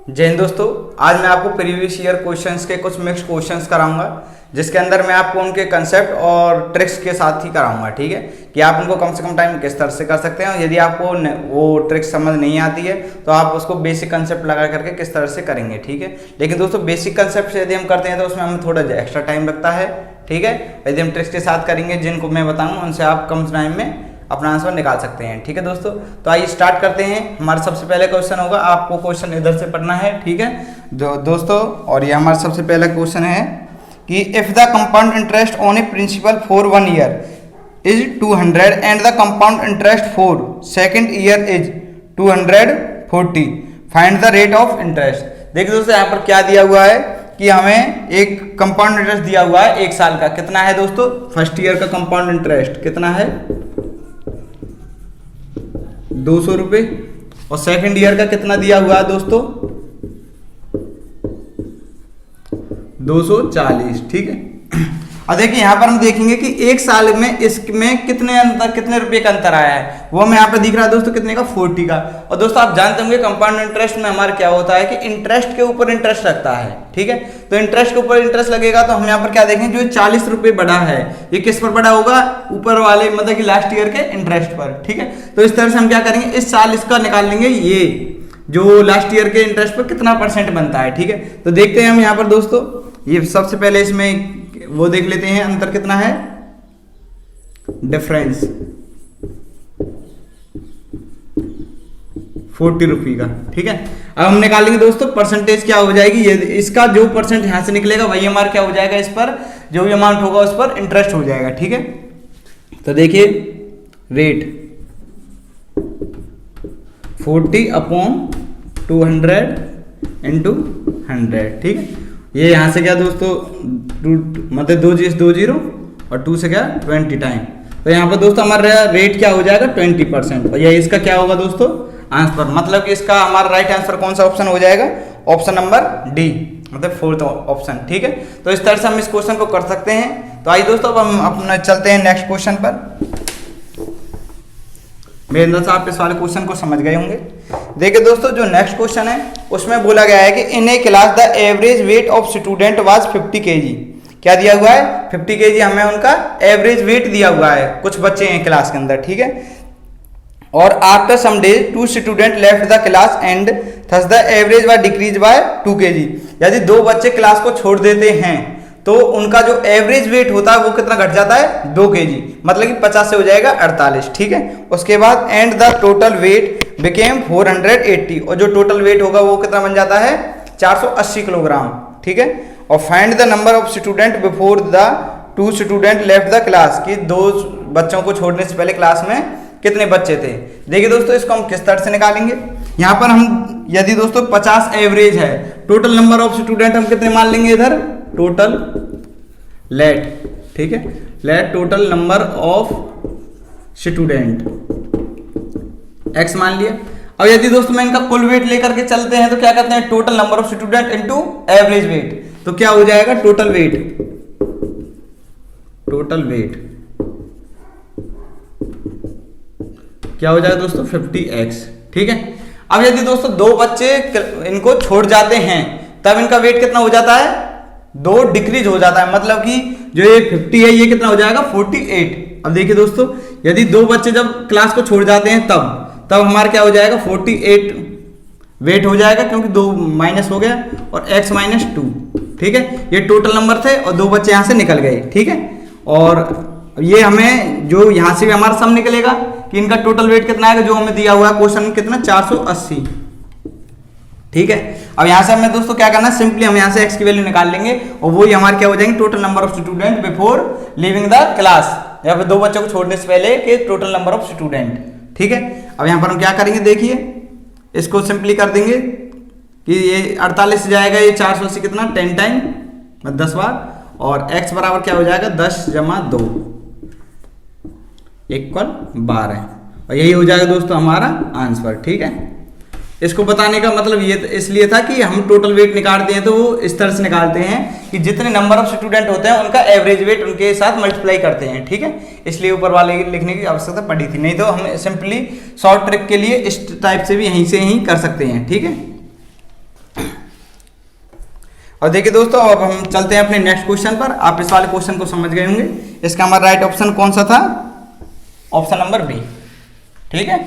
जय हिंद दोस्तों, आज मैं आपको प्रीवियस ईयर क्वेश्चंस के कुछ मिक्स क्वेश्चंस कराऊंगा, जिसके अंदर मैं आपको उनके कंसेप्ट और ट्रिक्स के साथ ही कराऊंगा। ठीक है, कि आप उनको कम से कम टाइम किस तरह से कर सकते हैं। यदि आपको वो ट्रिक्स समझ नहीं आती है तो आप उसको बेसिक कंसेप्ट लगा करके किस तरह से करेंगे। ठीक है, लेकिन दोस्तों बेसिक कंसेप्ट से यदि हम करते हैं तो उसमें हमें थोड़ा एक्स्ट्रा टाइम लगता है। ठीक है, यदि हम ट्रिक्स के साथ करेंगे जिनको मैं बताऊँगा उनसे आप कम टाइम में अपना आंसर निकाल सकते हैं। ठीक है दोस्तों, तो आइए स्टार्ट करते हैं। हमारा सबसे पहले क्वेश्चन होगा, आपको क्वेश्चन इधर से पढ़ना है। ठीक है दोस्तों, और ये हमारा सबसे पहला क्वेश्चन है कि if the compound interest on a principal for 1 year is 200 and the compound interest for second year is 240, find the rate of interest. देखिए दोस्तों, यहाँ पर क्या दिया हुआ है कि हमें एक कंपाउंड इंटरेस्ट दिया हुआ है 1 साल का। कितना है दोस्तों? फर्स्ट ईयर का कंपाउंड इंटरेस्ट कितना है? 200 रुपये। और सेकंड ईयर का कितना दिया हुआ है दोस्तों? 240। ठीक है, अब देखिए यहाँ पर हम देखेंगे कि 1 साल में इसमें कितने रुपए का अंतर आया है। वो हमें यहाँ पर दिख रहा है दोस्तों कितने का? 40 का। और दोस्तों आप जानते होंगे कंपाउंड इंटरेस्ट में हमारा क्या होता है कि इंटरेस्ट के ऊपर इंटरेस्ट लगता है। ठीक है, तो इंटरेस्ट के ऊपर इंटरेस्ट लगेगा तो हम यहाँ पर क्या देखेंगे, जो 40 रुपये बढ़ा है ये किस पर बढ़ा होगा? ऊपर वाले मतलब कि लास्ट ईयर के इंटरेस्ट पर। ठीक है, तो इस तरह से हम क्या करेंगे, इस साल इसका निकाल लेंगे, ये जो लास्ट ईयर के इंटरेस्ट पर कितना % बनता है। ठीक है, तो देखते हैं हम यहाँ पर दोस्तों, ये सबसे पहले इसमें वो देख लेते हैं अंतर कितना है, डिफरेंस 40 रुपये का। ठीक है, अब हम निकालेंगे दोस्तों परसेंटेज क्या हो जाएगी, ये इसका जो % यहां से निकलेगा वही हमारा क्या हो जाएगा, इस पर जो भी अमाउंट होगा उस पर इंटरेस्ट हो जाएगा। ठीक है, तो देखिए रेट 40/200 × 100। ठीक है, ये यहाँ से क्या दोस्तों, मतलब 2 0 और 2 से क्या 20 टाइम, तो यहाँ पर दोस्तों हमारा रेट क्या हो जाएगा 20%। और यह इसका क्या होगा दोस्तों आंसर, मतलब कि इसका हमारा राइट आंसर कौन सा ऑप्शन हो जाएगा? ऑप्शन नंबर डी, मतलब 4th ऑप्शन। ठीक है, तो इस तरह से हम इस क्वेश्चन को कर सकते हैं। तो आइए दोस्तों अब हम अपना चलते हैं नेक्स्ट क्वेश्चन पर। मेरे अंदर से आप इस वाले क्वेश्चन को समझ गए होंगे। देखिए दोस्तों, जो नेक्स्ट क्वेश्चन है उसमें बोला गया है कि in a class the average weight of student was 50 kg। क्या दिया हुआ है? 50 kg हमें उनका एवरेज वेट दिया हुआ है, कुछ बच्चे हैं क्लास के अंदर। ठीक है, और after some days 2 student left the class and thus the average was decrease by 2 kg। यदि 2 बच्चे क्लास को छोड़ देते हैं तो उनका जो एवरेज वेट होता है वो कितना घट जाता है? 2 kg, मतलब कि 50 से हो जाएगा 48। ठीक है, उसके बाद and the total weight became 480, और जो टोटल वेट होगा वो कितना बन जाता है? 480 किलोग्राम। ठीक है, और find the number of student before the 2 student left the class, कि 2 बच्चों को छोड़ने से पहले क्लास में कितने बच्चे थे। देखिए दोस्तों, इसको हम किस तरह से निकालेंगे। यहाँ पर हम यदि दोस्तों 50 एवरेज है, टोटल नंबर ऑफ स्टूडेंट हम कितने मान लेंगे इधर? Total let. ठीक है, let total number of student x मान लिया। अब यदि दोस्तों मैं इनका कुल वेट लेकर के चलते हैं तो क्या कहते हैं, total number of student into average weight, तो क्या हो जाएगा टोटल वेट क्या हो जाएगा दोस्तों 50x। ठीक है, अब यदि दोस्तों 2 बच्चे इनको छोड़ जाते हैं तब इनका वेट कितना हो जाता है? 2 डिक्रीज हो जाता है, मतलब कि जो ये 50 है ये कितना हो जाएगा 48। अब देखिए दोस्तों, यदि 2 बच्चे जब क्लास को छोड़ जाते हैं तब हमारा क्या हो जाएगा 48 वेट हो जाएगा, क्योंकि 2 माइनस हो गया और x - 2। ठीक है, ये टोटल नंबर थे और 2 बच्चे यहां से निकल गए। ठीक है, और ये हमें जो यहां से भी हमारा सम निकलेगा कि इनका टोटल वेट कितना आएगा, जो हमें दिया हुआ है क्वेश्चन में कितना 480। ठीक है, अब यहां से हमें दोस्तों क्या करना है, सिंपली हम यहां से x की वैल्यू निकाल लेंगे और वो हमारे क्या हो जाएंगे, total number of student before living the class, या फिर 2 बच्चों को छोड़ने से पहले के टोटल नंबर ऑफ स्टूडेंट। ठीक है, अब यहां पर हम क्या करेंगे, देखिए इसको सिंपली कर देंगे कि ये 48 से जाएगा ये 480 कितना 10 टाइम, 10 बार, और x बराबर क्या हो जाएगा 10 + 2 = 12, और यही हो जाएगा दोस्तों हमारा आंसर। ठीक है, इसको बताने का मतलब ये इसलिए था कि हम टोटल वेट निकालते हैं तो वो इस तरह से निकालते हैं कि जितने नंबर ऑफ स्टूडेंट होते हैं उनका एवरेज वेट उनके साथ मल्टीप्लाई करते हैं। ठीक है, इसलिए ऊपर वाले लिखने की आवश्यकता पड़ी थी, नहीं तो हम सिंपली शॉर्ट ट्रिक के लिए इस टाइप से भी यहीं से ही कर सकते हैं। ठीक है, और देखिए दोस्तों, अब हम चलते हैं अपने नेक्स्ट क्वेश्चन पर। आप इस वाले क्वेश्चन को समझ गए होंगे। इसका हमारा राइट ऑप्शन कौन सा था? Option number B. ठीक है,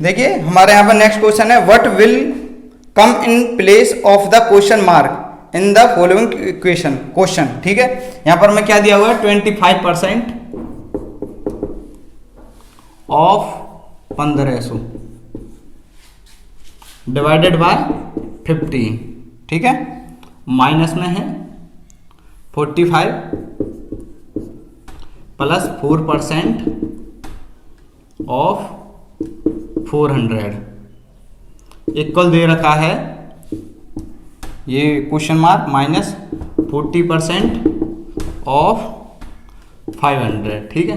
देखिए हमारे यहाँ पर नेक्स्ट क्वेश्चन है, what will come in place of the question mark in the following question. ठीक है, यहां पर मैं क्या दिया हुआ है, 25% ऑफ 1500 डिवाइडेड बाय 15। ठीक है, माइनस में है 45 प्लस 4% ऑफ 400 इक्वल दे रखा है ये क्वेश्चन मार्क माइनस 40% ऑफ 500। ठीक है,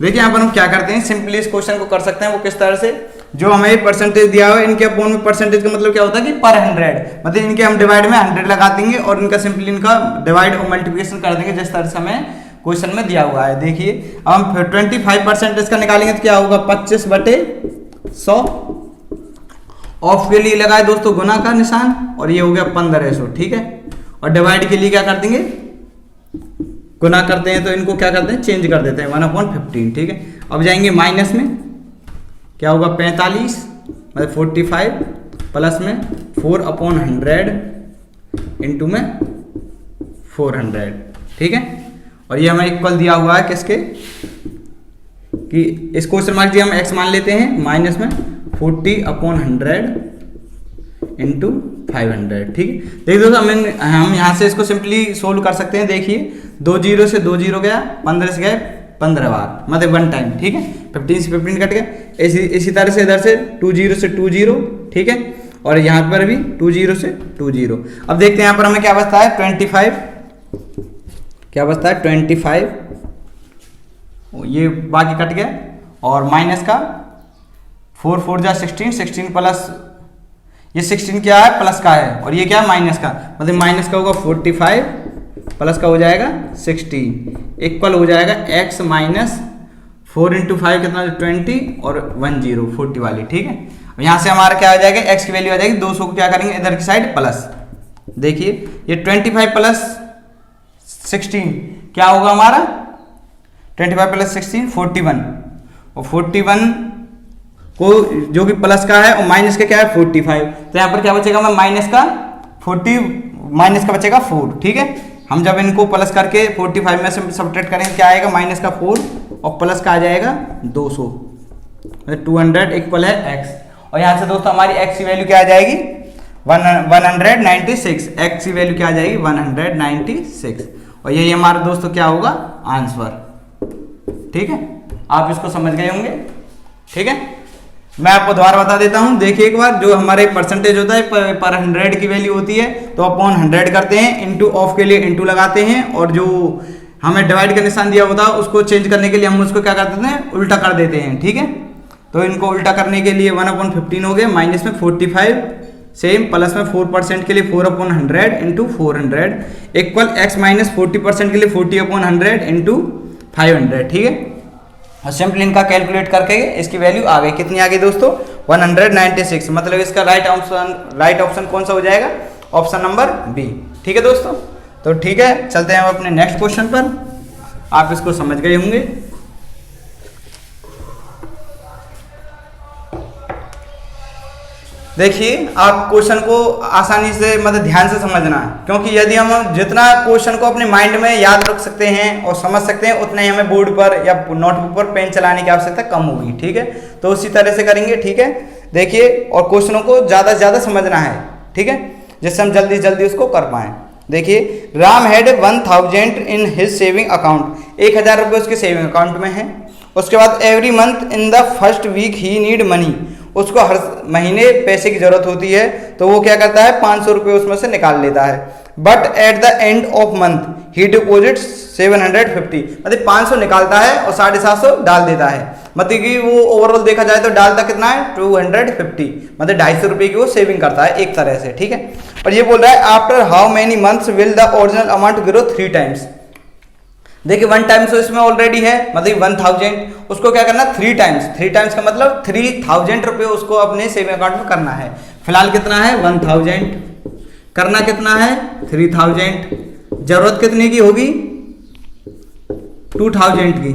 देखिए यहाँ पर हम क्या करते हैं, सिंपली इस क्वेश्चन को कर सकते हैं। वो किस तरह से, जो हमें परसेंटेज दिया हुआ है इनके अपॉन में परसेंटेज का मतलब क्या होता है कि पर 100, मतलब इनके हम डिवाइड में 100 लगा देंगे और इनका सिंपली इनका डिवाइड और मल्टीप्लिकेशन कर देंगे जिस तरह से हमें क्वेश्चन में दिया हुआ है। देखिए अब हम 25% इसका निकालेंगे तो क्या होगा, 25/100। ऑफ के लिए लगाए दोस्तों गुना का निशान और ये हो गया 1500। ठीक है, और डिवाइड के लिए क्या कर देंगे, गुना करते हैं तो इनको क्या करते हैं, चेंज कर देते हैं 1/15। ठीक है, अब जाएंगे माइनस में, क्या होगा 45 मतलब 45 प्लस में 4/100 इंटू में 400। ठीक है, और ये हमें इक्वल दिया हुआ है किसके, कि इस क्वेश्चन मार्क जी हम x मान लेते हैं, माइनस में 40/100 इंटू 500। ठीक है, देखिए दोस्तों हम यहाँ से इसको सिंपली सोल्व कर सकते हैं। देखिए 2 0 से 2 0 गया, 15 से गए 15 बार, मतलब 1 टाइम। ठीक है, 15 से 15 कट गया। इसी तरह से इधर से 2 0 से 2 0। ठीक है, और यहाँ पर भी 2 0 से 2 0। अब देखते हैं यहाँ पर हमें क्या बचता है, 25, क्या बचता है 25, ये बाकी कट गया, और माइनस का 4 4 जा 16, 16 प्लस ये 16 क्या है, प्लस का है, और ये क्या है माइनस का, मतलब माइनस का होगा 45 प्लस का हो जाएगा 16 इक्वल हो जाएगा x माइनस 4 × 5 कितना 20 और 1 0 40 वाली। ठीक है, यहाँ से हमारा क्या आ जाएगा, x की वैल्यू आ जाएगी 200 को क्या करेंगे इधर की साइड प्लस। देखिए ये 25 प्लस 16 क्या होगा हमारा, 25 प्लस 16 41, और 41 को जो कि प्लस का है और माइनस का क्या है 45, तो यहाँ पर क्या बचेगा, मैं माइनस का 40 माइनस का बचेगा 4। ठीक है, हम जब इनको प्लस करके 45 में से सब्ट्रैक्ट करेंगे क्या आएगा, माइनस का 4 और प्लस का आ जाएगा 200, मतलब 200 इक्वल है x। और यहाँ से दोस्तों हमारी x की वैल्यू क्या आ जाएगी, 196। x की वैल्यू क्या आ जाएगी 196, और यही हमारा दोस्तों क्या होगा आंसर। ठीक है, आप इसको समझ गए होंगे। ठीक है, मैं आपको दोबारा बता देता हूं, देखिए एक बार, जो हमारे परसेंटेज होता है पर 100 की वैल्यू होती है तो अपॉन 100 करते हैं, इंटू ऑफ के लिए इंटू लगाते हैं, और जो हमें डिवाइड का निशान दिया होता है उसको चेंज करने के लिए हम उसको क्या कर देते हैं, उल्टा कर देते हैं। ठीक है, तो इनको उल्टा करने के लिए 1/15 हो गया, माइनस में 45 सेम, प्लस में 4% के लिए 4/100 इंटू 400 इक्वल x माइनस 40% के लिए 40/100 इंटू 500। ठीक है, और सिंपल इनका कैलकुलेट करके इसकी वैल्यू आ गई, कितनी आ गई दोस्तों 196, मतलब इसका राइट ऑप्शन कौन सा हो जाएगा, ऑप्शन नंबर बी। ठीक है दोस्तों, तो ठीक है चलते हैं हम अपने नेक्स्ट क्वेश्चन पर। आप इसको समझ गए होंगे। देखिए आप क्वेश्चन को आसानी से मतलब ध्यान से समझना है, क्योंकि यदि हम जितना क्वेश्चन को अपने माइंड में याद रख सकते हैं और समझ सकते हैं उतना ही हमें बोर्ड पर या नोटबुक पर पेन चलाने की आवश्यकता कम होगी। ठीक है, तो उसी तरह से करेंगे। ठीक है, देखिए, और क्वेश्चनों को ज़्यादा से ज़्यादा समझना है। ठीक है, जिससे हम जल्दी जल्दी उसको कर पाएँ। देखिए, Ram had 1000 in his saving account, 1000 रुपये उसके सेविंग अकाउंट में है। उसके बाद every month in the first week he need money, उसको हर महीने पैसे की जरूरत होती है, तो वो क्या करता है 500 रुपये उसमें से निकाल लेता है। But at the end of month he deposit 750, मतलब 500 निकालता है और 750 डाल देता है, मतलब कि वो ओवरऑल देखा जाए तो डालता कितना है 250, मतलब 250 रुपये की वो सेविंग करता है एक तरह से। ठीक है, और ये बोल रहा है after how many months will the original amount grow 3 times. देखिए 1 टाइम्स तो इसमें ऑलरेडी है, मतलब 1000, उसको क्या करना, 3 टाइम्स का मतलब 3000 रुपये उसको अपने सेविंग अकाउंट में करना है। फिलहाल कितना है 1000, करना कितना है 3000, जरूरत कितने की होगी 2000 की,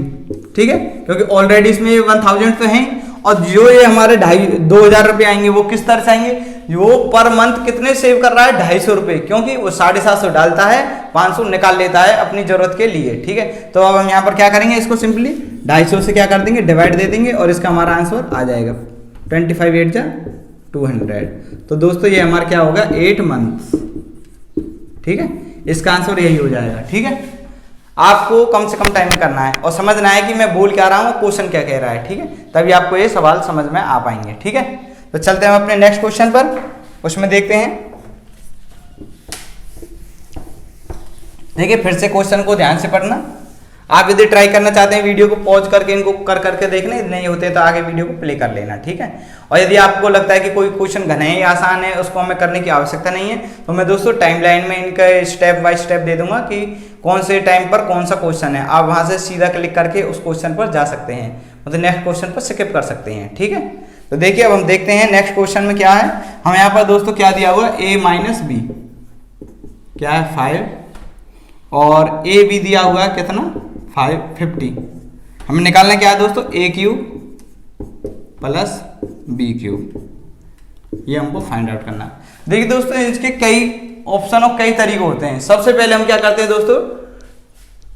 ठीक है, क्योंकि ऑलरेडी इसमें 1000 तो है। और जो ये हमारे 2000 रुपये आएंगे वो किस तरह से आएंगे, वो पर मंथ कितने सेव कर रहा है 250 रुपये, क्योंकि वो 750 डालता है 500 निकाल लेता है अपनी जरूरत के लिए, ठीक है। तो अब हम यहाँ पर क्या करेंगे, इसको सिंपली 250 से क्या कर देंगे डिवाइड दे देंगे और इसका हमारा आंसर आ जाएगा 25 8 जा 200। तो दोस्तों ये हमारा क्या होगा 8 मंथ, ठीक है, इसका आंसर यही हो जाएगा, ठीक है। आपको कम से कम टाइम में करना है और समझना है कि मैं बोल क्या रहा हूँ, क्वेश्चन क्या कह रहा है, ठीक है, तभी आपको ये सवाल समझ में आ पाएंगे, ठीक है। तो चलते हैं अपने नेक्स्ट क्वेश्चन पर, उसमें देखते हैं। देखिए फिर से क्वेश्चन को ध्यान से पढ़ना। आप यदि ट्राई करना चाहते हैं वीडियो को पॉज करके इनको कर करके देखना, नहीं होते तो आगे वीडियो को प्ले कर लेना, ठीक है। और यदि आपको लगता है कि कोई क्वेश्चन घने ही आसान है, उसको हमें करने की आवश्यकता नहीं है, तो मैं दोस्तों टाइमलाइन में इनका स्टेप बाय स्टेप दे दूंगा कि कौन से टाइम पर कौन सा क्वेश्चन है। आप वहां से सीधा क्लिक करके उस क्वेश्चन पर जा सकते हैं, मतलब नेक्स्ट क्वेश्चन पर स्किप कर सकते हैं, ठीक है। तो देखिए अब हम देखते हैं नेक्स्ट क्वेश्चन में क्या है। हमें यहाँ पर दोस्तों क्या दिया हुआ a माइनस बी, क्या है 5, और a भी दिया हुआ है कितना 50। हमें निकालना क्या है दोस्तों a cube plus b cube, ये हमको फाइंड आउट करना है। देखिए दोस्तों इसके कई ऑप्शन और कई तरीके होते हैं। सबसे पहले हम क्या करते हैं दोस्तों,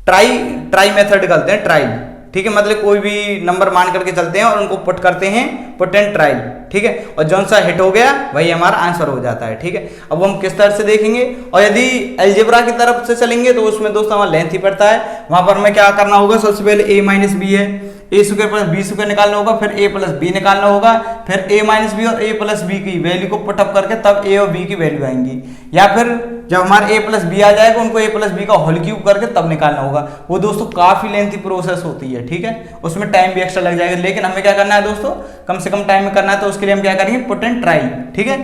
ट्राई मेथड करते हैं, ट्राई, ठीक है, मतलब कोई भी नंबर मान करके चलते हैं और उनको पुट करते हैं, पुट एंड ट्राई, ठीक है, और जौन सा हिट हो गया वही हमारा आंसर हो जाता है, ठीक है। अब हम किस तरह से देखेंगे, और यदि अलजेब्रा की तरफ से चलेंगे तो उसमें दोस्तों हमारा लेंथ ही पड़ता है। वहां पर हमें क्या करना होगा, सबसे पहले a माइनस बी है, a square plus b square निकालना होगा, फिर a प्लस b निकालना होगा, फिर a माइनस बी और a प्लस b की वैल्यू को पुटअप करके तब a और b की वैल्यू आएंगी, या फिर जब हमारे a प्लस बी आ जाएगा उनको a प्लस बी का होल क्यूब करके तब निकालना होगा। वो दोस्तों काफी लेंथी प्रोसेस होती है, ठीक है, उसमें टाइम भी एक्स्ट्रा लग जाएगा, लेकिन हमें क्या करना है दोस्तों कम से कम टाइम में करना है, तो उसके लिए हम क्या करेंगे पुट एंड ट्राई, ठीक है।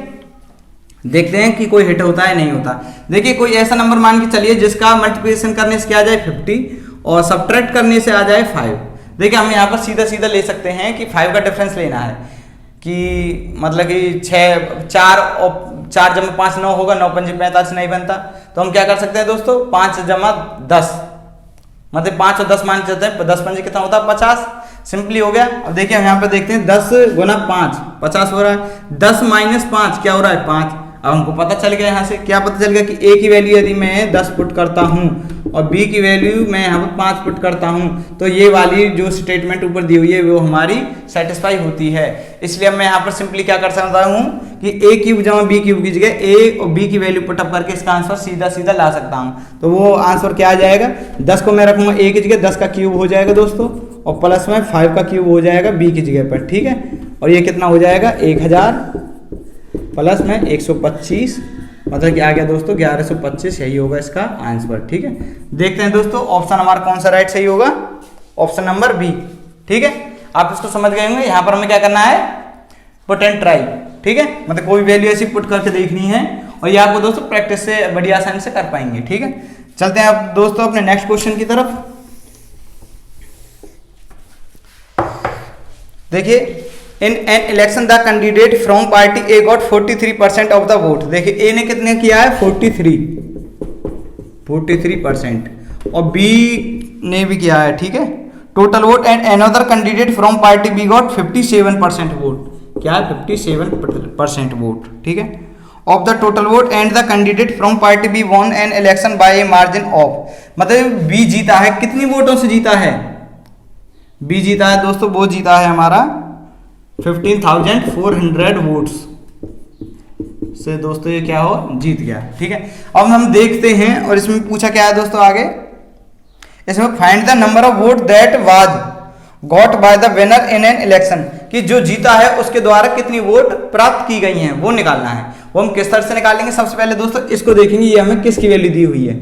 देखते हैं कि कोई हिट होता है नहीं होता। देखिए कोई ऐसा नंबर मान के चलिए जिसका मल्टीप्लिकेशन करने से क्या आ जाए 50 और सब्ट्रैक्ट करने से आ जाए 5। देखिए हम यहाँ पर सीधा सीधा ले सकते हैं कि 5 का डिफरेंस लेना है, कि मतलब कि 4 जमा 5 9 होगा, 9 पंजे 45 नहीं बनता, तो हम क्या कर सकते हैं दोस्तों 5 जमा 10, मतलब 5 और 10 मान चलते हैं, 10 पंजे कितना होता है 50, सिंपली हो गया। अब देखिए हम यहाँ पे देखते हैं 10 गुना 5 50 हो रहा है, 10 माइनस 5 क्या हो रहा है 5। अब हमको पता चल गया, यहाँ से क्या पता चल गया कि a की वैल्यू यदि मैं 10 पुट करता हूँ और b की वैल्यू मैं यहाँ पर 5 पुट करता हूँ, तो ये वाली जो स्टेटमेंट ऊपर दी हुई है वो हमारी सेटिस्फाई होती है। इसलिए मैं यहाँ पर सिंपली क्या कर सकता हूँ कि a क्यूब जमा b क्यूब की जगह a और b की वैल्यू पुटअप करके इसका आंसर सीधा सीधा ला सकता हूँ। तो वो आंसर क्या आ जाएगा, 10 को मैं रखूँगा a की जगह, 10 का क्यूब हो जाएगा दोस्तों, और प्लस में 5 का क्यूब हो जाएगा b की जगह पर, ठीक है। और ये कितना हो जाएगा 1000 प्लस में 125, मतलब कि आ गया दोस्तों 1125, यही होगा इसका आंसर, ठीक है। देखते हैं दोस्तों ऑप्शन हमारा कौन सा राइट सही होगा, ऑप्शन नंबर बी, ठीक है। आप इसको समझ गए होंगे। यहाँ पर हमें क्या करना है पुट एंड ट्राई, ठीक है, मतलब कोई वैल्यू ऐसी पुट करके देखनी है, और ये आपको दोस्तों प्रैक्टिस से बड़ी आसानी से कर पाएंगे, ठीक है। चलते हैं अब दोस्तों अपने नेक्स्ट क्वेश्चन की तरफ। देखिए in an election the candidate from party A got 43% of the vote. देखिए ए ने कितने किया है 43%, और बी ने भी किया है, ठीक है, total vote, and another candidate from party B got 57% vote, क्या है 57% वोट, ठीक है, of the total vote, and the candidate from party B won an election by a margin of, मतलब बी जीता है, कितनी वोटों से जीता है, बी जीता है दोस्तों, वो जीता है हमारा 15,400 वोट्स से दोस्तों, ये क्या हो जीत गया, ठीक है। अब हम देखते हैं, और इसमें पूछा क्या है दोस्तों आगे, इसमें find the number of vote that was got by the winner in an election, कि जो जीता है उसके द्वारा कितनी वोट प्राप्त की गई हैं वो निकालना है। वो हम किस तरह से निकालेंगे, सबसे पहले दोस्तों इसको देखेंगे, ये हमें किसकी वैल्यू दी हुई है,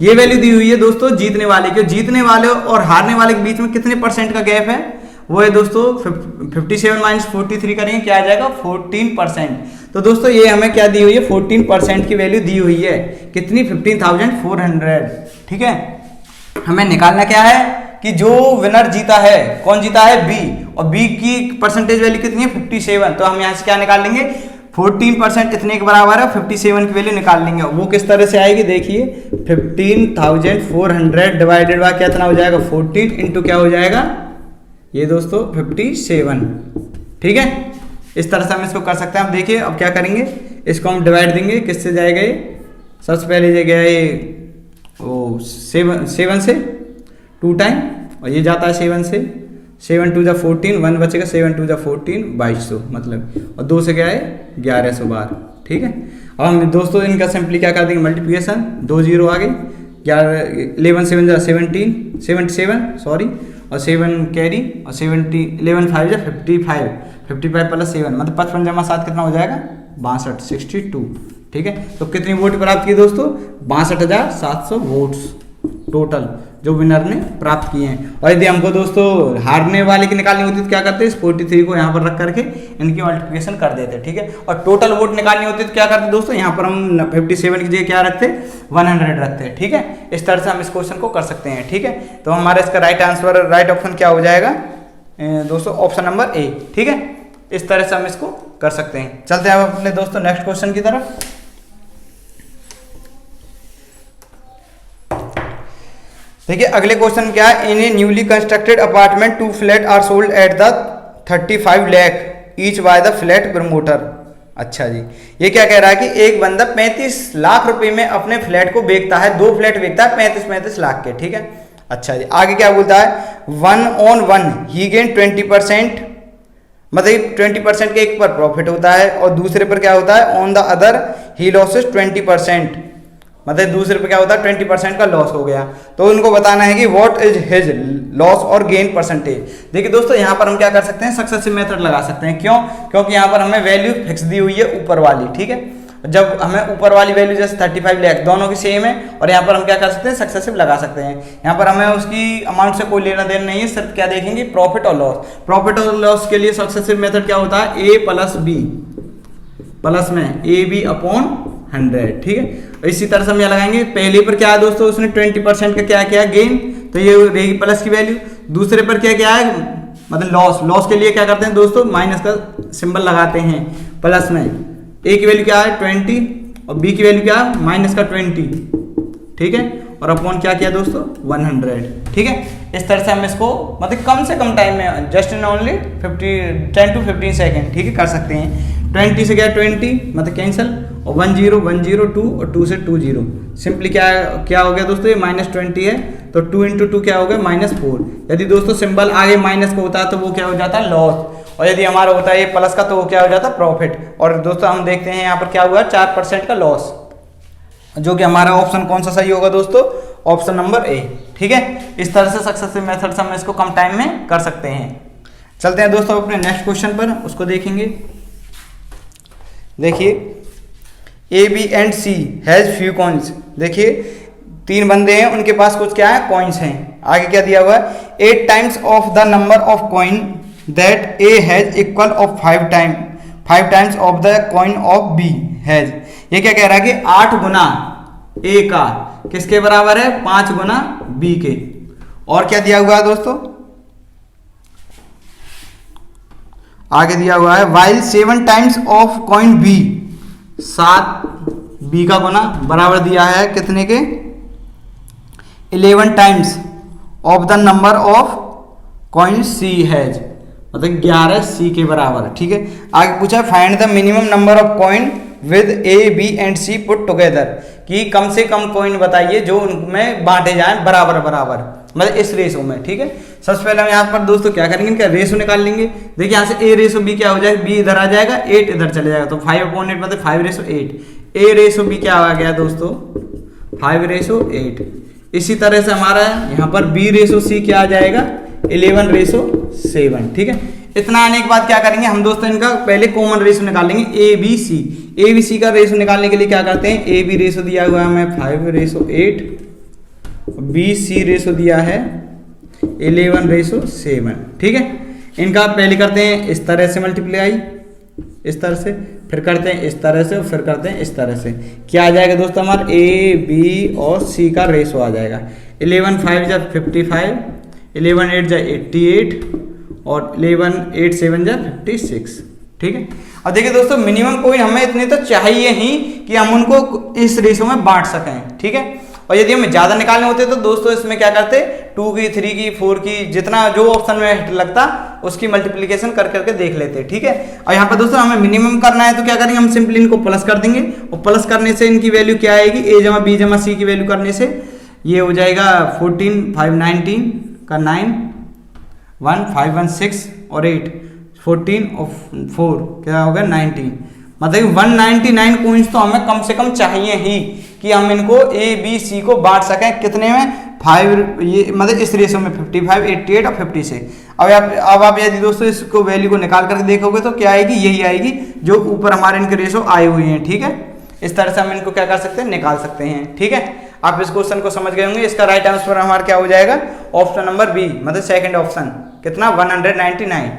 ये वैल्यू दी हुई है दोस्तों जीतने वाले की। जीतने वाले और हारने वाले के बीच में कितने परसेंट का गैप है, वो है दोस्तों 57 माइनस 43 करेंगे, क्या आ जाएगा 14%। तो दोस्तों ये हमें क्या दी हुई है 14% की वैल्यू दी हुई है, कितनी 15,400, ठीक है। हमें निकालना क्या है कि जो विनर जीता है, कौन जीता है, बी, और बी की परसेंटेज वैल्यू कितनी है 57, तो हम यहाँ से क्या निकाल लेंगे 14% इतने के बराबर है, 57 की वैल्यू निकाल लेंगे। वो किस तरह से आएगी देखिए, 15,400 डिवाइडेड बाय कितना हो जाएगा 14 इंटू क्या हो जाएगा ये दोस्तों 57, ठीक है। इस तरह से हम इसको कर सकते हैं। अब देखिए अब क्या करेंगे, इसको हम डिवाइड देंगे, किससे जाएगा ये, सबसे पहले जाएगा ये ओ 7 से 2 टाइम, और ये जाता है 7 से, 7 2 जा 14, 1 बचेगा, 7 2 जा 14 2200 मतलब, और 2 से क्या है 1100 बार, ठीक है। अब हम दोस्तों इनका सिंपली क्या कर देंगे मल्टीप्लिकेशन, 2 0 आ गए, 11 7 जा 77 सॉरी, और 7 कैरी, और 11 5 जा 55 प्लस 7 मतलब 55 जमा 7 कितना हो जाएगा 62 62, ठीक है। तो कितनी वोट प्राप्त की दोस्तों 62,700 वोट्स टोटल जो विनर ने प्राप्त किए हैं। और यदि हमको दोस्तों हारने वाले की निकालनी होती तो क्या करते हैं, इस 43 को यहाँ पर रख करके इनकी मल्टीप्लिकेशन कर देते, ठीक है। और टोटल वोट निकालनी होती तो क्या करते दोस्तों, यहाँ पर हम 57 की जगह क्या रखते 100 रखते, ठीक है। इस तरह से हम इस क्वेश्चन को कर सकते हैं, ठीक है। तो हमारा इसका राइट ऑप्शन क्या हो जाएगा दोस्तों, ऑप्शन नंबर ए, ठीक है। इस तरह से हम इसको कर सकते हैं। चलते हैं अपने दोस्तों नेक्स्ट क्वेश्चन की तरफ। देखिए अगले क्वेश्चन क्या है, in a newly constructed apartment 2 flat are sold at the 35 lakh each by the flat promoter. अच्छा जी, ये क्या कह रहा है कि एक बंदा 35 लाख रुपए में अपने फ्लैट को बेचता है, 2 फ्लैट बेचता है 35 लाख के, ठीक है। अच्छा जी, आगे क्या बोलता है, 1/1 ही गेन 20%, मतलब 20% के एक पर प्रॉफिट होता है, और दूसरे पर क्या होता है on the other he losses 20%, मतलब दूसरे पे क्या होता है 20% का लॉस हो गया। तो उनको बताना है कि व्हाट इज हिज लॉस और गेन परसेंटेज। देखिए दोस्तों यहाँ पर हम क्या कर सकते हैं, सक्सेसिव मेथड लगा सकते हैं। क्यों, क्योंकि यहाँ पर हमें वैल्यू फिक्स दी हुई है ऊपर वाली, ठीक है। जब हमें ऊपर वाली वैल्यू जैसे 35 लाख दोनों की सेम है, और यहाँ पर हम क्या कर सकते हैं सक्सेसिव लगा सकते हैं। यहाँ पर हमें उसकी अमाउंट से कोई लेना देना नहीं है, सिर्फ क्या देखेंगे प्रॉफिट और लॉस। प्रॉफिट और लॉस के लिए सक्सेसिव मेथड क्या होता है, ए प्लस बी प्लस में ए बी अपॉन 100, ठीक है। इसी तरह से हम यहाँ लगाएंगे, पहले पर क्या है दोस्तों उसने 20% का क्या किया गेन, तो ये रहेगी प्लस की वैल्यू। दूसरे पर क्या क्या है मतलब लॉस, लॉस के लिए क्या करते हैं दोस्तों माइनस का सिंबल लगाते हैं, प्लस में ए की वैल्यू क्या है 20 और बी की वैल्यू क्या है माइनस का 20, ठीक है। और अपॉन क्या किया दोस्तों 100, ठीक है। इस तरह से हम इसको मतलब कम से कम टाइम में just in only 10 to 15 second, ठीक है, कर सकते हैं। 20 से क्या 20 मतलब कैंसिल, और 1 0 1 0 2 और 2 से 2 0, सिंपली क्या हो गया दोस्तों, ये -20 है तो 2 × 2 क्या हो गया -4। यदि दोस्तों सिंबल आगे माइनस का होता है तो वो क्या हो जाता है लॉस, और यदि हमारा होता है ये प्लस का तो वो क्या हो जाता है प्रॉफिट। और दोस्तों हम देखते हैं यहाँ पर क्या हुआ 4% का लॉस, जो कि हमारा ऑप्शन कौन सा सही होगा दोस्तों, ऑप्शन नंबर ए, ठीक है। इस तरह से सक्सेसिव मेथड से हम इसको कम टाइम में कर सकते हैं। चलते हैं दोस्तों अपने नेक्स्ट क्वेश्चन पर, उसको देखेंगे। देखिए A B and C has few coins, देखिए 3 बंदे हैं उनके पास कुछ क्या है कॉइन्स हैं। आगे क्या दिया हुआ है 8 times of the number of coin that A has equal of 5 times of the coin of B has. ये क्या कह रहा है कि 8 गुना ए का किसके बराबर है 5 गुना बी के। और क्या दिया हुआ है दोस्तों, आगे दिया हुआ है while 7 times of coin B, 7 B का गुना बराबर दिया है कितने के 11 times of the number of coin C has, मतलब 11 सी के बराबर, ठीक है। आगे पूछा find the minimum number of coin with A B and C put together, कि कम से कम कॉइन बताइए जो उनमें बांटे जाएं बराबर बराबर, मतलब इस रेशो में, ठीक है। सबसे पहले हम यहाँ पर दोस्तों क्या करेंगे, इनका रेशो निकाल लेंगे। देखिए यहाँ से ए रेशो बी क्या हो जाएगा, बी इधर आ जाएगा 8 इधर चले जाएगा, तो 5/8 मतलब 5:8। ए रेशो बी क्या आ गया दोस्तों 5:8। इसी तरह से हमारा यहाँ पर बी रेशो सी क्या आ जाएगा 11:7, ठीक है। इतना आने के बाद क्या करेंगे हम दोस्तों, इनका पहले कॉमन रेशो निकाल लेंगे A B C. A B C का रेशो निकालने के लिए क्या करते हैं, ए बी रेशो दिया हुआ है हमें 5:8, बी सी रेशो दिया है 11:7, ठीक है। इनका पहले करते हैं इस तरह से मल्टीप्लाई, इस तरह से, फिर करते हैं इस तरह से, और फिर करते हैं इस तरह से। क्या आ जाएगा दोस्तों हमारा ए बी और सी का रेशो आ जाएगा 11 5 55, 11 8 जा 88 और 11 8 7 जा 56। ठीक है, अब देखिए दोस्तों मिनिमम कोइन हमें इतने तो चाहिए ही कि हम उनको इस रेशो में बांट सकें। ठीक है, और यदि हमें ज़्यादा निकालने होते तो दोस्तों इसमें क्या करते, 2 की 3 की 4 की जितना जो ऑप्शन में लगता उसकी मल्टीप्लिकेशन कर करके देख लेते। ठीक है, और यहाँ पर दोस्तों हमें मिनिमम करना है तो क्या करेंगे, हम सिंपली इनको प्लस कर देंगे और प्लस करने से इनकी वैल्यू क्या आएगी, a जमा b जमा c की वैल्यू करने से ये हो जाएगा 14 5 19 का 9 1 5 1 6 और 8 14 और 4 क्या होगा 19। मतलब 199 कोइंस तो हमें कम से कम चाहिए ही कि हम इनको ए बी सी को बांट सकें कितने में 5, ये मतलब इस रेशो में 55 88 और 50 से। अब आप यदि दोस्तों इसको वैल्यू को निकाल करके देखोगे तो क्या आएगी, यही आएगी जो ऊपर हमारे इनके रेशो आए हुए हैं। ठीक है, इस तरह से हम इनको क्या कर सकते हैं, निकाल सकते हैं। ठीक है, आप इस क्वेश्चन को समझ गए होंगे। इसका राइट आंसर हमारा क्या हो जाएगा, ऑप्शन नंबर बी, मतलब सेकंड ऑप्शन, कितना 199।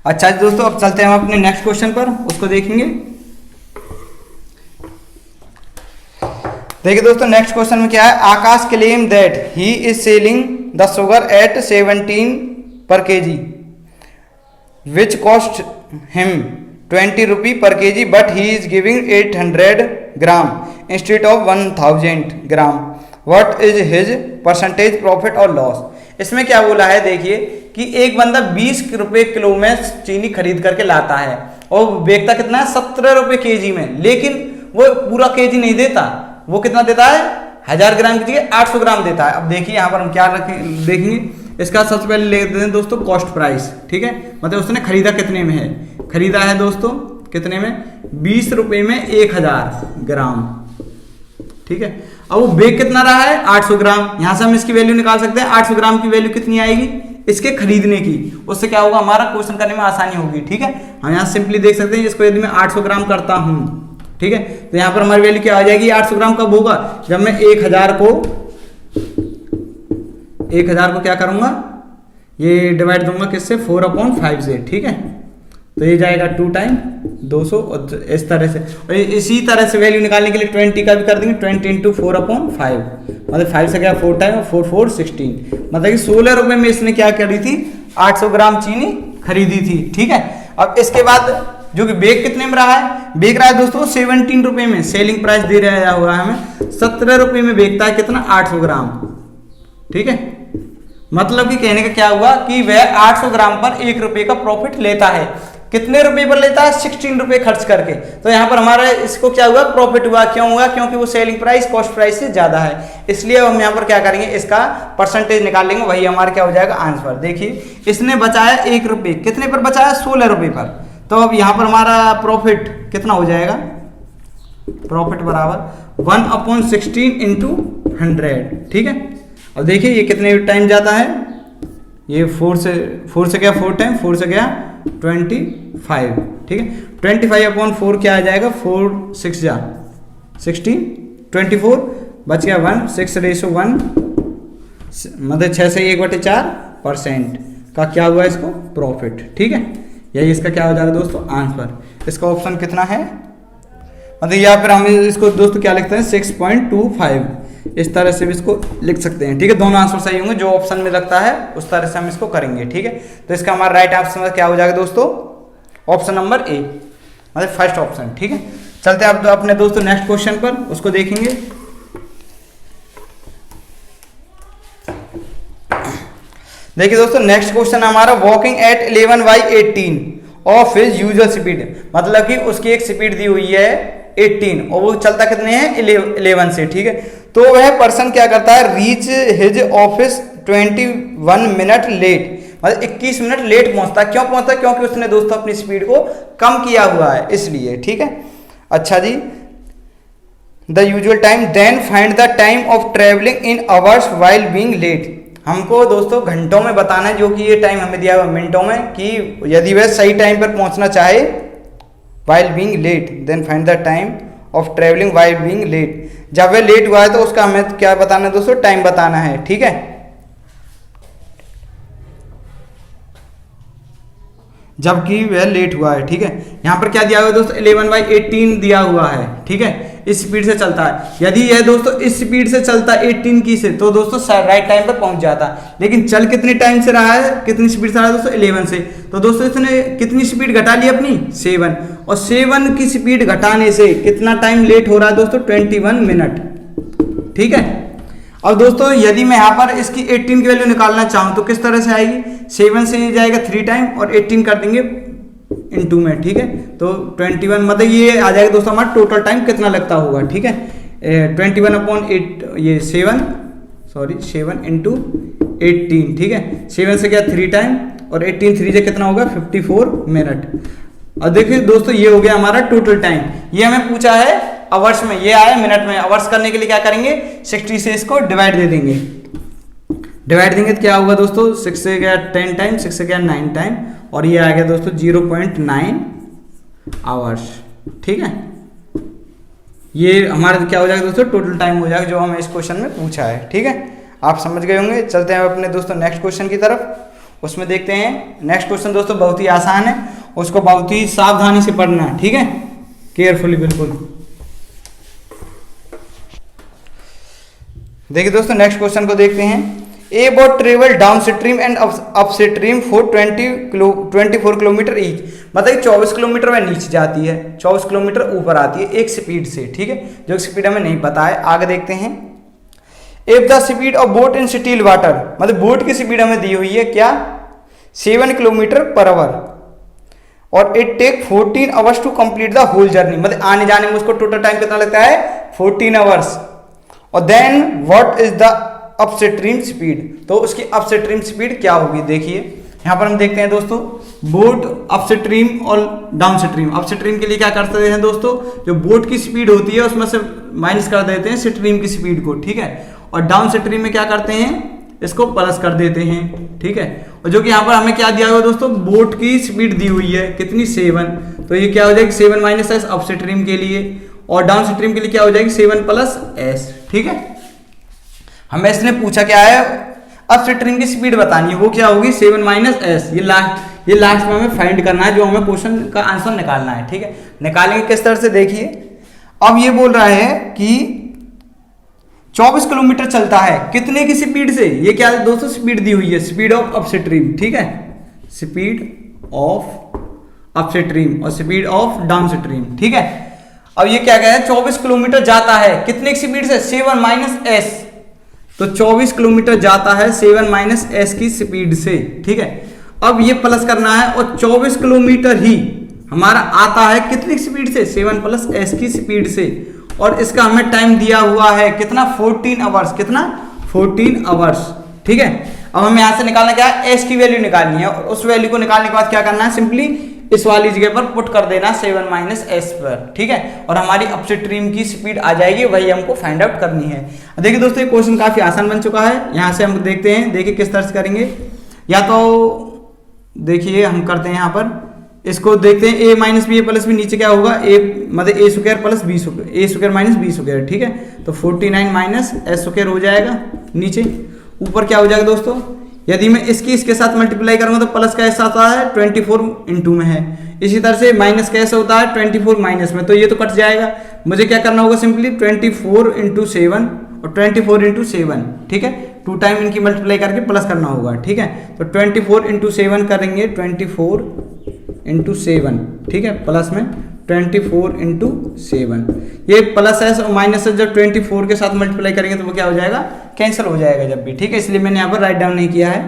अच्छा दोस्तों, अब चलते हैं हम अपने नेक्स्ट क्वेश्चन पर, उसको देखेंगे। देखिए दोस्तों नेक्स्ट क्वेश्चन में क्या है, Akash claim that he is selling the sugar at 17 per KG which cost him 20 rupee per KG but he is giving 800 gram instead of 1000 gram, what is his percentage profit और loss. इसमें क्या बोला है, देखिए कि एक बंदा 20 रुपए किलो में चीनी खरीद करके लाता है और बेचता कितना है 17 रुपए केजी में, लेकिन वो पूरा केजी नहीं देता, वो कितना देता है 1000 ग्राम की जगह 800 ग्राम देता है। अब देखिए यहाँ पर हम क्या देखेंगे, इसका सबसे पहले ले लेते हैं दोस्तों कॉस्ट प्राइस। ठीक है, मतलब उसने खरीदा कितने में है, खरीदा है दोस्तों कितने में 20 रुपए में 1000 ग्राम। ठीक है, अब वो बेच कितना रहा है 800 ग्राम, यहां से हम इसकी वैल्यू निकाल सकते हैं। 800 ग्राम की वैल्यू कितनी आएगी इसके खरीदने की, उससे क्या होगा हमारा क्वेश्चन करने में आसानी होगी। ठीक है, हम यहाँ सिंपली देख सकते हैं इसको यदि मैं 800 ग्राम करता हूं, ठीक है, तो यहाँ पर हमारी वैल्यू क्या आ जाएगी, 800 ग्राम कब होगा, जब मैं 1000 को क्या करूंगा, ये डिवाइड दूंगा किससे 4/5 से। ठीक है, तो ये जाएगा 2 टाइम 200 और इस तरह से, और इसी तरह से वैल्यू निकालने के लिए 20 का भी कर देंगे, 20 × 4/5, मतलब 5 से क्या 4 टाइम और 4 4 16, मतलब कि 16 रुपए में इसने क्या करी थी 800 ग्राम चीनी खरीदी थी। ठीक है, अब इसके बाद जो कि बेक कितने में रहा है, बेक रहा है दोस्तों 17 रुपए में, सेलिंग प्राइस दे रहा हुआ है हमें 17 रुपए में बेचता है कितना 800 ग्राम। ठीक है, मतलब कि कहने का क्या हुआ कि वह 800 ग्राम पर 1 रुपए का प्रॉफिट लेता है। कितने रुपए पर लेता है 16 रुपए खर्च करके, तो यहाँ पर हमारा इसको क्या हुआ प्रॉफिट हुआ, क्यों हुआ, क्योंकि वो सेलिंग प्राइस कॉस्ट प्राइस से ज्यादा है, इसलिए हम यहाँ पर क्या करेंगे इसका परसेंटेज निकाल लेंगे, वही हमारा क्या हो जाएगा आंसर। देखिए इसने बचाया 1 रुपए, कितने पर बचाया 16 रुपए पर, तो अब यहाँ पर हमारा प्रॉफिट कितना हो जाएगा, प्रॉफिट बराबर 1/16 × 100। ठीक है, अब देखिए ये कितने टाइम जाता है, ये 4 से क्या 4 टाइम, 4 से क्या 25। ठीक है, 25/4 क्या आ जाएगा, 4 6 जा 16 24 बच गया 1 6:1, मतलब 6 से 1/4% का क्या हुआ इसको प्रॉफिट। ठीक है, यही इसका क्या हो जाएगा दोस्तों आंसर। इसका ऑप्शन कितना है, मतलब या फिर हम इसको दोस्तों क्या लिखते हैं 6.25, इस तरह से भी इसको लिख सकते हैं। ठीक है, दोनों आंसर सही होंगे, जो ऑप्शन में लगता है उस तरह से हम इसको करेंगे। ठीक है, तो इसका हमारा राइट आंसर क्या हो जाएगा दोस्तों, ऑप्शन नंबर ए, मतलब फर्स्ट ऑप्शन। ठीक है, चलते हैं अब तो अपने दोस्तों नेक्स्ट क्वेश्चन पर, उसको देखेंगे। देखिए दोस्तों नेक्स्ट क्वेश्चन हमारा walking at 11/18 of his usual speed, मतलब कि उसकी एक स्पीड दी हुई है 18 और वो चलता कितने हैं 11 से। ठीक है, तो वह पर्सन क्या करता है reach his office 21 minute late, मतलब 21 मिनट लेट पहुंचता है। क्यों पहुंचता है, क्योंकि उसने दोस्तों अपनी स्पीड को कम किया हुआ है इसलिए। ठीक है, अच्छा जी, the usual time then find the time of travelling in hours while being late. हमको दोस्तों घंटों में बताना है, जो कि ये टाइम हमें दिया हुआ मिनटों में, कि यदि वह सही टाइम पर पहुंचना चाहे while being late then find the time of traveling while being late, जब वह लेट हुआ है तो उसका हमें क्या बताना है दोस्तों, टाइम बताना है। ठीक है, जबकि वह लेट हुआ है, ठीक है। यहाँ पर क्या दिया हुआ है दोस्तों, 11/18 दिया हुआ है, ठीक है। इस स्पीड से चलता है। यदि यह दोस्तों इस स्पीड से चलता 18 की से, तो दोस्तों राइट टाइम पर पहुंच जाता। लेकिन चल कितनी टाइम से रहा है, कितनी स्पीड से रहा है दोस्तों, 11 से। तो दोस्तों इसने कितनी स्पीड घटा ली अपनी, 7। और 7 की स्पीड घटाने से कितना टाइम लेट हो रहा है दोस्तों, 21 मिनट, ठीक है। अब दोस्तों यदि मैं यहाँ पर इसकी 18 की वैल्यू निकालना चाहूँ तो किस तरह से आएगी, 7 से ये जाएगा 3 टाइम और 18 कर देंगे इनटू में, ठीक है। तो 21 मतलब ये आ जाएगा दोस्तों हमारा टोटल टाइम कितना लगता होगा, ठीक है। 21/8 ये 7 इंटू 18, ठीक है। 7 से क्या 3 टाइम और 18 3 से कितना होगा, 54 मिनट। और देखिए दोस्तों ये हो गया हमारा टोटल टाइम। ये हमें पूछा है आवर्स में, ये आया मिनट में। आवर्स करने के लिए क्या करेंगे, 60 से इसको डिवाइड दे देंगे। डिवाइड देंगे तो क्या होगा दोस्तों, 6 से गया 10 टाइम, 6 से गया 9 टाइम, और ये आ गया दोस्तों 0.9 आवर्स, ठीक है। ये हमारा क्या हो जाएगा दोस्तों, टोटल टाइम हो जाएगा जो हमें इस क्वेश्चन में पूछा है, ठीक है। आप समझ गए होंगे। चलते हैं अपने दोस्तों नेक्स्ट क्वेश्चन की तरफ। उसमें देखते हैं नेक्स्ट क्वेश्चन दोस्तों बहुत ही आसान है, उसको बहुत ही सावधानी से पढ़ना है, ठीक है, केयरफुली बिल्कुल। देखिए दोस्तों नेक्स्ट क्वेश्चन को देखते हैं। ए boat travel down stream and up stream for 24 kilometre each, मतलब 24 किलोमीटर में नीचे जाती है, 24 किलोमीटर ऊपर आती है एक स्पीड से, ठीक है। जो स्पीड हमें नहीं पता है। आगे देखते हैं। If the speed of boat in still water, मतलब बोट की स्पीड हमें दी हुई है क्या, 7 किलोमीटर पर आवर, और it take 14 hours to complete the whole journey, मतलब आने जाने में उसको टोटल टाइम कितना लगता है, 14 आवर्स। और then what is the upstream speed, तो उसकी अपस्ट्रीम स्पीड क्या होगी। देखिए यहां पर हम देखते हैं दोस्तों, बोट अपस्ट्रीम और डाउनस्ट्रीम। अपस्ट्रीम के लिए क्या करते हैं दोस्तों, जो बोट की स्पीड होती है उसमें से माइनस कर देते हैं स्ट्रीम की स्पीड को, ठीक है। और डाउनस्ट्रीम में क्या करते हैं, इसको प्लस कर देते हैं, ठीक है। और जो कि यहाँ पर हमें क्या दिया हुआ दोस्तों, बोट की स्पीड दी हुई है कितनी, 7। तो ये क्या हो जाएगी 7 माइनस एस अपस्ट्रीम के लिए, और डाउनस्ट्रीम के लिए क्या हो जाएगी 7 प्लस एस, ठीक है। हमें इसने पूछा क्या है, अपस्ट्रीम की स्पीड बतानी है, वो क्या होगी 7 माइनस एस। ये लास्ट में हमें फाइंड करना है, जो हमें क्वेश्चन का आंसर निकालना है, ठीक है। निकालेंगे किस तरह से, देखिए अब ये बोल रहा है कि 24 किलोमीटर चलता है कितने की स्पीड से, ये क्या है दोस्तों स्पीड दी हुई है, स्पीड ऑफ अपस्ट्रीम, ठीक है, स्पीड ऑफ अपस्ट्रीम और स्पीड ऑफ डाउनस्ट्रीम, ठीक है। अब ये क्या कह रहा है, 24 किलोमीटर जाता है कितने की स्पीड से, 7 माइनस एस। तो 24 किलोमीटर जाता है 7 माइनस एस की स्पीड से, ठीक है। अब ये प्लस करना है, और 24 किलोमीटर ही हमारा आता है कितनी स्पीड से, 7 प्लस एस की स्पीड से। और इसका हमें टाइम दिया हुआ है कितना, 14 आवर्स, कितना 14 आवर्स, ठीक है। अब हमें यहां से निकालना क्या है, एस की वैल्यू निकालनी है, और उस वैल्यू को निकालने के बाद क्या करना है, सिंपली इस वाली जगह पर पुट कर देना 7 माइनस एस पर, ठीक है। और हमारी अपस्ट्रीम की स्पीड आ जाएगी, वही हमको फाइंड आउट करनी है। देखिए दोस्तों ये क्वेश्चन काफी आसान बन चुका है। यहां से हम देखते हैं, देखिए किस तरह से करेंगे। या तो देखिए हम करते हैं यहाँ पर, इसको देखते हैं, ए माइनस बी ए प्लस बी, नीचे क्या होगा, ए मतलब ए स्क्वायर प्लस बी स्क्वायर, ए स्क्वायर माइनस बी स्क्वायर, ठीक है। तो 49 माइनस एस स्क्वायर हो जाएगा नीचे। ऊपर क्या हो जाएगा दोस्तों, यदि मैं इसके साथ मल्टीप्लाई करूंगा तो प्लस का ऐसा आता है 24 इंटू में है, इसी तरह से माइनस का ऐसा होता है 24 माइनस में, तो ये तो कट जाएगा। मुझे क्या करना होगा, सिंपली 24 इंटू 7 और 24 इंटू 7, ठीक है। 2 टाइम इनकी मल्टीप्लाई करके प्लस करना होगा, ठीक है। तो 24 इंटू 7 करेंगे, 24 इंटू 7, ठीक है, प्लस में 24 इंटू 7। ये प्लस है और माइनस है, जब 24 के साथ मल्टीप्लाई करेंगे तो वो क्या हो जाएगा, कैंसिल हो जाएगा जब भी, ठीक है। इसलिए मैंने यहाँ पर राइट डाउन नहीं किया है।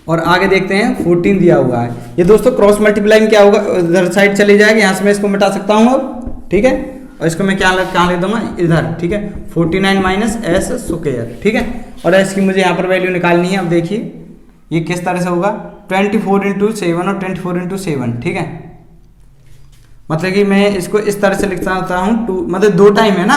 और आगे देखते हैं, 14 दिया हुआ है। ये दोस्तों क्रॉस मल्टीप्लाई में क्या होगा, इधर साइड चले जाएगा, यहाँ से मैं इसको मिटा सकता हूँ अब, ठीक है। और इसको मैं कहाँ लिख दूंगा, इधर, ठीक है। 49 माइनस एस स्क्वायर, ठीक है। और एस की मुझे यहाँ पर वैल्यू निकालनी है। अब देखिए ये किस तरह से होगा, 24 इंटू 7 और 24 इंटू 7, ठीक है। मतलब कि मैं इसको इस तरह से लिख सकता हूँ, 2 मतलब 2 टाइम है ना,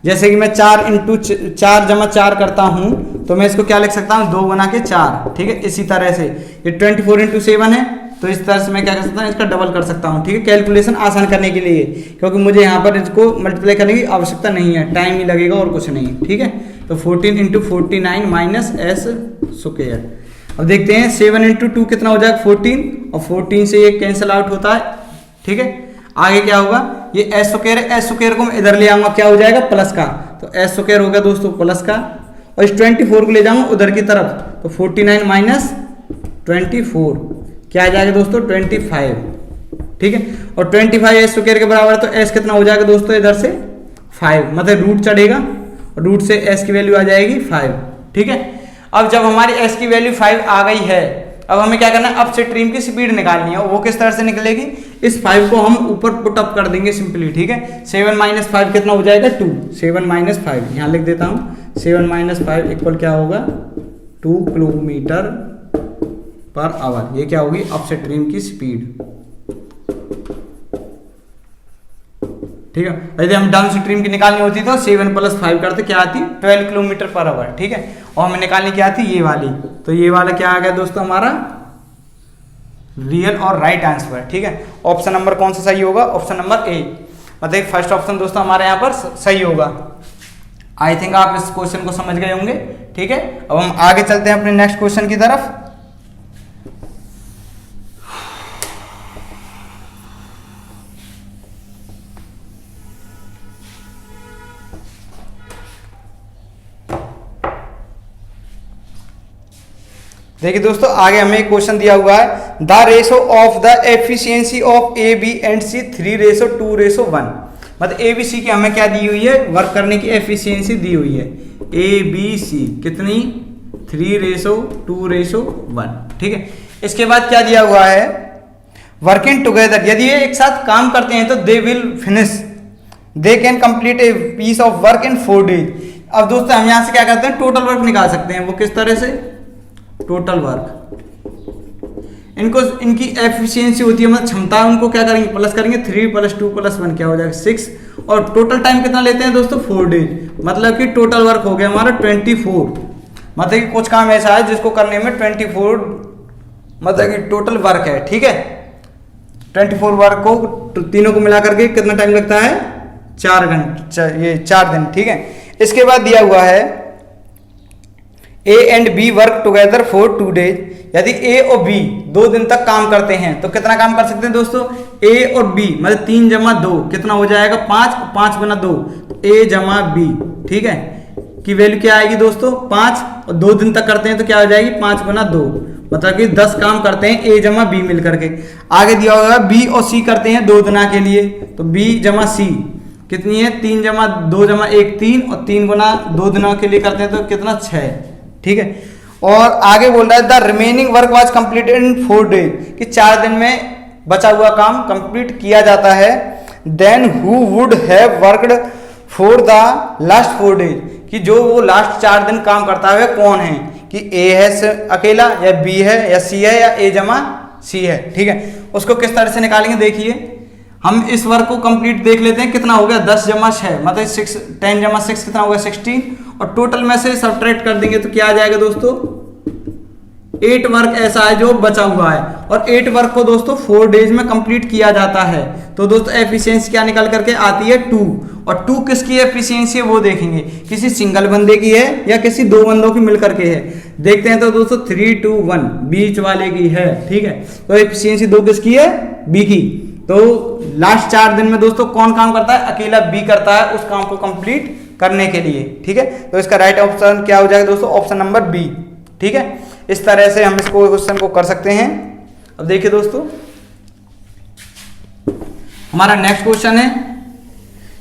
जैसे कि मैं 4 इंटू 4 जमा 4 करता हूँ, तो मैं इसको क्या लिख सकता हूँ, 2 गुना के 4, ठीक है। इसी तरह से ये 24 इंटू 7 है, तो इस तरह से मैं क्या कर सकता हूँ, इसका डबल कर सकता हूँ, ठीक है, कैलकुलेशन आसान करने के लिए, क्योंकि मुझे यहाँ पर इसको मल्टीप्लाई करने की आवश्यकता नहीं है, टाइम ही लगेगा और कुछ नहीं, ठीक है। तो 14 इंटू 49 माइनस एस स्क्वायर। अब देखते हैं 7 इंटू 2 कितना हो जाएगा 14, और 14 से ये कैंसिल आउट होता है, ठीक है। आगे क्या होगा, ये एस स्क्वायर है, एस स्क्वायर को मैं इधर ले आऊंगा, क्या हो जाएगा प्लस का, तो एस स्क्वायर हो गया दोस्तों प्लस का, और इस 24 को ले जाऊंगा उधर की तरफ, तो 49 माइनस 24 क्या आ जाएगा दोस्तों 25, ठीक है। और 25 एस स्क्वायर के बराबर है, तो एस कितना हो जाएगा दोस्तों इधर से 5, मतलब रूट चढ़ेगा और रूट से एस की वैल्यू आ जाएगी 5, ठीक है। अब जब हमारी एस की वैल्यू 5 आ गई है, अब हमें क्या करना है, अप स्ट्रीम की स्पीड निकालनी है। वो किस तरह से निकलेगी, इस 5 को हम ऊपर पुट अप कर देंगे सिंपली, ठीक है। 7 माइनस 5 कितना हो जाएगा 2, 7 माइनस 5 यहाँ लिख देता हूँ, 7 माइनस 5 इक्वल क्या होगा 2 किलोमीटर पर आवर। ये क्या होगी अप स्ट्रीम की स्पीड, ठीक है। यदि हम डाउन स्ट्रीम की निकालनी होती तो 7 प्लस 5 करते क्या आती 12 किलोमीटर पर आवर, ठीक है। और हमें निकालनी क्या आती ये वाली, तो ये वाला क्या आ गया दोस्तों हमारा रियल और राइट आंसर, ठीक है। ऑप्शन नंबर कौन सा सही होगा, ऑप्शन नंबर ए, मतलब फर्स्ट ऑप्शन दोस्तों हमारे यहाँ पर सही होगा। आई थिंक आप इस क्वेश्चन को समझ गए होंगे, ठीक है। अब हम आगे चलते हैं अपने नेक्स्ट क्वेश्चन की तरफ। देखिए दोस्तों आगे हमें एक क्वेश्चन दिया हुआ है, the ratio of the efficiency of A B and C 3:2:1, मतलब ए बी सी की हमें क्या दी हुई है, वर्क करने की एफिशिएंसी दी हुई है ए बी सी कितनी 3:2:1, ठीक है। इसके बाद क्या दिया हुआ है, वर्किंग टुगेदर, यदि ये एक साथ काम करते हैं तो they will finish, they can complete a piece of work in 4 days। अब दोस्तों हम यहाँ से क्या करते हैं टोटल वर्क निकाल सकते हैं, वो किस तरह से, टोटल वर्क, इनको इनकी एफिशिएंसी होती है मतलब क्षमता, उनको क्या करेंगे प्लस करेंगे, 3 + 2 + 1 क्या हो जाएगा 6, और टोटल टाइम कितना लेते हैं दोस्तों 4 days, मतलब कि टोटल वर्क हो गया हमारा 24, मतलब कि कुछ काम ऐसा है जिसको करने में 24 मतलब कि टोटल वर्क है, ठीक है। 24 वर्क को तीनों को मिला करके कितना टाइम लगता है 4 घंटे, ये 4 दिन, ठीक है। इसके बाद दिया हुआ है A and B work together for 2 days, यदि ए और बी 2 दिन तक काम करते हैं तो कितना काम कर सकते हैं दोस्तों, ए और बी मतलब 3 + 2 कितना हो जाएगा 5, 5 × 2 ए जमा बी, ठीक है, की वैल्यू क्या आएगी दोस्तों 5, और 2 दिन तक करते हैं तो क्या हो जाएगी 5 × 2, मतलब कि 10 काम करते हैं ए जमा बी मिल करके। आगे दिया होगा बी और सी करते हैं 2 दिना के लिए, तो बी जमा सी कितनी है 3 + 2 = 1 3, और 3 × 2 दिनों के लिए करते हैं तो कितना 6, ठीक है। और आगे बोल रहा है the remaining work was completed in 4 days, कि 4 दिन में बचा हुआ काम कंप्लीट किया जाता है। Then who would have worked for the last 4 days, कि जो वो लास्ट 4 दिन काम करता है कौन है, कि ए है अकेला या बी है या सी है या ए जमा सी है, ठीक है। उसको किस तरह से निकालेंगे देखिए, हम इस वर्क को कंप्लीट देख लेते हैं कितना हो गया 10 जमा 6 मतलब 6, 10 जमा 6 कितना होगा 16, और टोटल में से सब्ट्रैक्ट कर देंगे तो क्या आ जाएगा दोस्तों 8 वर्क ऐसा है जो बचा हुआ है, और 8 वर्क को दोस्तों 4 days में कंप्लीट किया जाता है। तो दोस्तों एफिशिएंसी क्या निकल करके आती है 2, और 2 किसकी एफिशिएंसी है वो देखेंगे, किसी सिंगल बंदे की है या किसी 2 बंदों की मिलकर के है। देखते हैं तो दोस्तों 3 to 1 बीच वाले की है, ठीक है। तो एफिशिएंसी 2 किसकी है बी की। तो लास्ट 4 दिन में दोस्तों कौन काम करता है, अकेला बी करता है उस काम को कंप्लीट करने के लिए, ठीक है। तो इसका राइट ऑप्शन क्या हो जाएगा दोस्तों ऑप्शन नंबर बी, ठीक है। इस तरह से हम इसको क्वेश्चन को कर सकते हैं। अब देखिए दोस्तों हमारा नेक्स्ट क्वेश्चन है,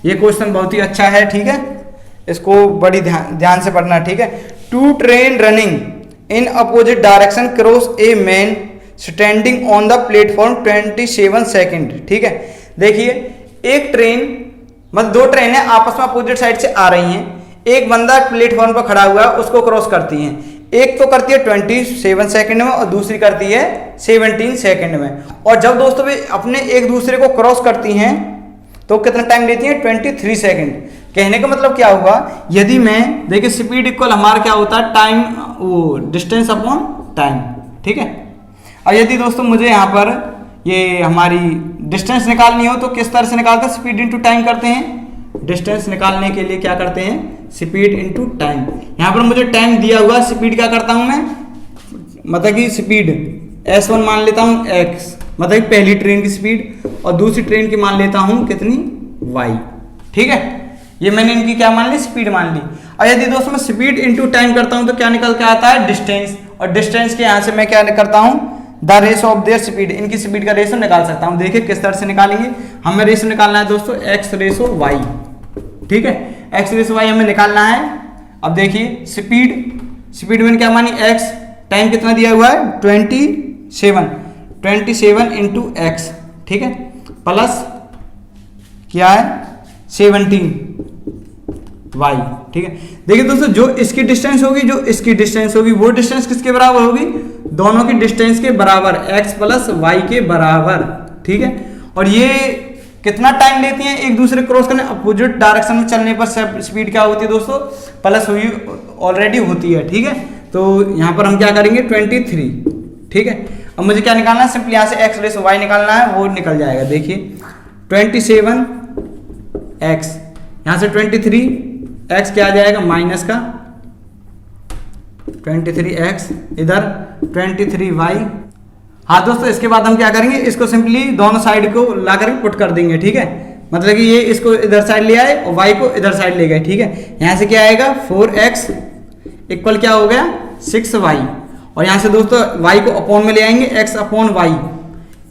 ये क्वेश्चन बहुत ही अच्छा है, ठीक है, इसको बड़ी ध्यान से पढ़ना, ठीक है। 2 train running in opposite direction cross a man standing on the platform 27 second, ठीक है। देखिए एक ट्रेन मतलब 2 ट्रेनें आपस में अपोजिट साइड से आ रही हैं, एक बंदा प्लेटफॉर्म पर खड़ा हुआ है उसको क्रॉस करती हैं, एक तो करती है 27 सेकंड में और दूसरी करती है 17 सेकंड में। और जब दोस्तों वे अपने एक दूसरे को क्रॉस करती हैं तो कितना टाइम लेती हैं 23 सेकंड। कहने का मतलब क्या होगा, यदि मैं देखिए स्पीड इक्वल हमारा क्या होता है टाइम, वो डिस्टेंस अपॉन टाइम, ठीक है। और यदि दोस्तों मुझे यहाँ पर ये हमारी डिस्टेंस निकालनी हो तो किस तरह से निकालते हैं, स्पीड इनटू टाइम करते हैं। डिस्टेंस निकालने के लिए क्या करते हैं, स्पीड इनटू टाइम। यहाँ पर मुझे टाइम दिया हुआ, स्पीड क्या करता हूँ मैं, मतलब कि स्पीड S1 मान लेता हूँ x, मतलब कि पहली ट्रेन की स्पीड, और दूसरी ट्रेन की मान लेता हूँ कितनी y। ठीक है, ये मैंने इनकी क्या मान ली, स्पीड मान ली। और यदि दोस्तों मैं स्पीड इनटू टाइम करता हूँ तो क्या निकल के आता है, डिस्टेंस, और डिस्टेंस के यहाँ से मैं क्या करता हूँ, the ratio of their speed, इनकी स्पीड का रेशो निकाल सकता हूँ। देखिए किस तरह से निकालेंगे, हमें रेशो निकालना है दोस्तों x रेशो y। ठीक है, x रेशो y हमें निकालना है। अब देखिए स्पीड मैंने क्या मानी x, टाइम कितना दिया हुआ है 27 इंटू x, ठीक है, प्लस क्या है 17 y। ठीक है, देखिए दोस्तों जो इसकी डिस्टेंस होगी, जो इसकी डिस्टेंस होगी, वो डिस्टेंस किसके बराबर होगी, दोनों की डिस्टेंस के बराबर, x प्लस वाई के बराबर। ठीक है, और ये कितना टाइम लेती हैं एक दूसरे क्रॉस करने, अपोजिट डायरेक्शन में चलने पर स्पीड क्या होती है दोस्तों, प्लस हुई ऑलरेडी होती है। ठीक है, तो यहाँ पर हम क्या करेंगे 23। ठीक है, अब मुझे क्या निकालना है, सिंपली यहाँ से x रेशो y निकालना है, वो निकल जाएगा। देखिए 27x, यहाँ से 23x क्या आ जाएगा, माइनस का 23x, इधर 23y। हाँ दोस्तों, इसके बाद हम क्या करेंगे, इसको सिंपली दोनों साइड को ला करके पुट कर देंगे। ठीक है, मतलब कि ये इसको इधर साइड ले आए और y को इधर साइड ले गए। ठीक है, यहाँ से क्या आएगा 4x इक्वल क्या हो गया 6y, और यहाँ से दोस्तों y को अपॉन में ले आएंगे, x अपॉन y,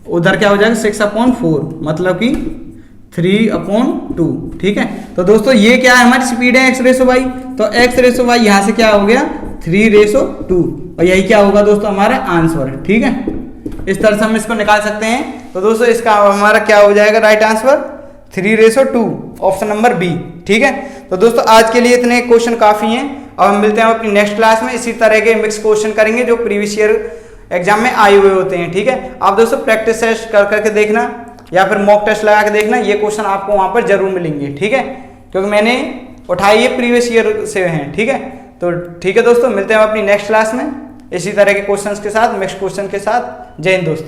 उधर क्या हो जाएगा 6/4, मतलब कि 3/2। ठीक है, तो दोस्तों ये क्या है, हमारी स्पीड है x रेशो y, तो x रेशो y यहाँ से क्या हो गया 3/2, और यही क्या होगा दोस्तों हमारा आंसर। ठीक है, इस तरह से हम इसको निकाल सकते हैं। तो दोस्तों इसका हमारा क्या हो जाएगा right answer 3/2, option number B. ठीक है, तो दोस्तों आज के लिए इतने क्वेश्चन काफी हैं। अब हम मिलते हैं अपनी नेक्स्ट क्लास में, इसी तरह के मिक्स क्वेश्चन करेंगे जो प्रीवियस ईयर एग्जाम में आए हुए होते हैं। ठीक है, आप दोस्तों प्रैक्टिस टेस्ट कर करके देखना या फिर मॉक टेस्ट लगा के देखना, ये क्वेश्चन आपको वहां पर जरूर मिलेंगे। ठीक है, क्योंकि मैंने उठाए ये प्रीवियस ईयर से हैं। ठीक है, तो ठीक है दोस्तों, मिलते हैं अपनी नेक्स्ट क्लास में इसी तरह के क्वेश्चंस के साथ, मिक्स क्वेश्चन के साथ। जय हिंद दोस्तों।